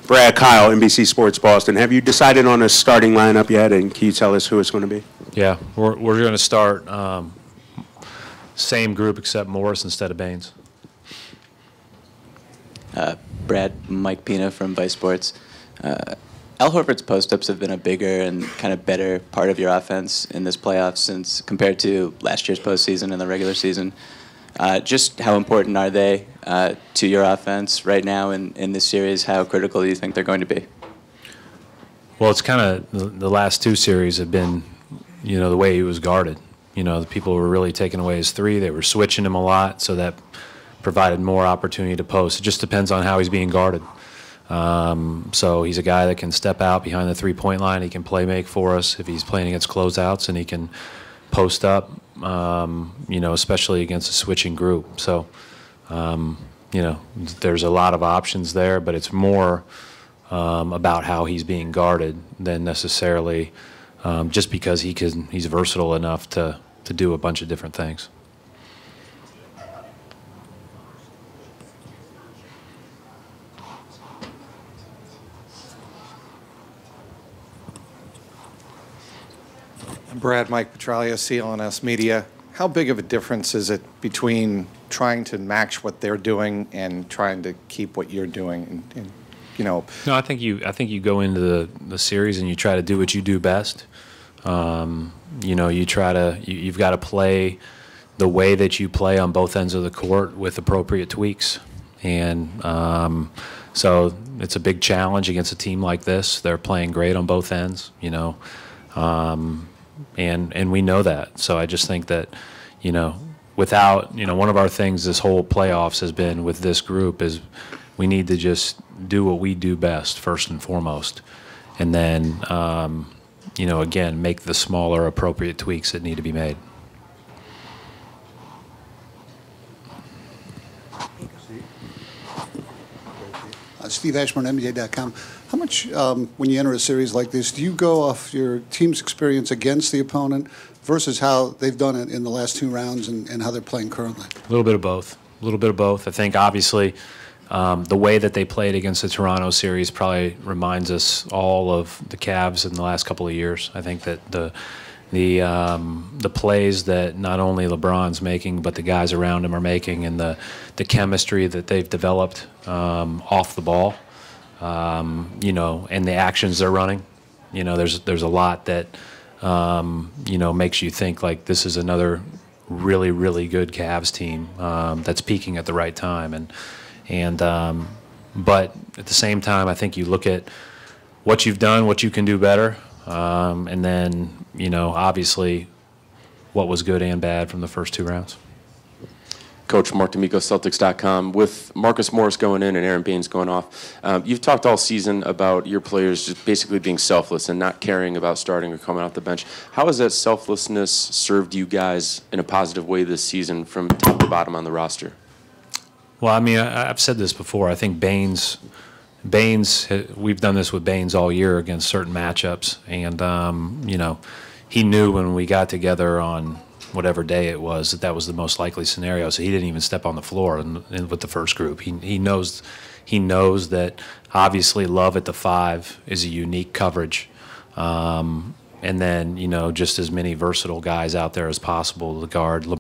Brad Kyle, NBC Sports Boston. Have you decided on a starting lineup yet, and can you tell us who it's going to be? Yeah, we're going to start same group except Morris instead of Baines. Brad, Mike Pina from Vice Sports. Al Horford's post-ups have been a bigger and kind of better part of your offense in this playoffs since compared to last year's postseason and the regular season. Just how important are they to your offense right now in this series? How critical do you think they're going to be? Well, it's kind of the last two series have been, the way he was guarded. The people were really taking away his three. They were switching him a lot, so that provided more opportunity to post. It just depends on how he's being guarded. So he's a guy that can step out behind the three-point line. He can play make for us if he's playing against closeouts, and he can post up, especially against a switching group. So, there's a lot of options there, but it's more about how he's being guarded than necessarily just because he's versatile enough to do a bunch of different things. Brad, Mike Petralia, CLNS Media. How big of a difference is it between trying to match what they're doing and trying to keep what you're doing? No, I think you go into the series and you try to do what you do best. You've got to play the way that you play on both ends of the court with appropriate tweaks, and so it's a big challenge against a team like this. They're playing great on both ends, and we know that. So I just think that, without, one of our things this whole playoffs has been with this group is we need to just do what we do best first and foremost, and then, again, make the smaller appropriate tweaks that need to be made. Steve Ashburn, NBA.com. How much, when you enter a series like this, do you go off your team's experience against the opponent versus how they've done it in the last two rounds and how they're playing currently? A little bit of both. A little bit of both. I think, obviously, the way that they played against the Toronto series probably reminds us all of the Cavs in the last couple of years. I think that the plays that not only LeBron's making but the guys around him are making, and the chemistry that they've developed off the ball, and the actions they're running, there's a lot that makes you think like this is another really, really good Cavs team that's peaking at the right time, but at the same time, I think you look at what you've done, what you can do better, and then obviously what was good and bad from the first two rounds. Coach Mark D'Amico, Celtics.com. With Marcus Morris going in and Aaron Baines going off, you've talked all season about your players just basically being selfless and not caring about starting or coming off the bench. How has that selflessness served you guys in a positive way this season from top to bottom on the roster? Well, I mean, I've said this before. I think Baines, we've done this with Baines all year against certain matchups, and he knew when we got together on whatever day it was that was the most likely scenario. So he didn't even step on the floor with the first group. He knows that obviously Love at the 5 is a unique coverage, and then just as many versatile guys out there as possible to guard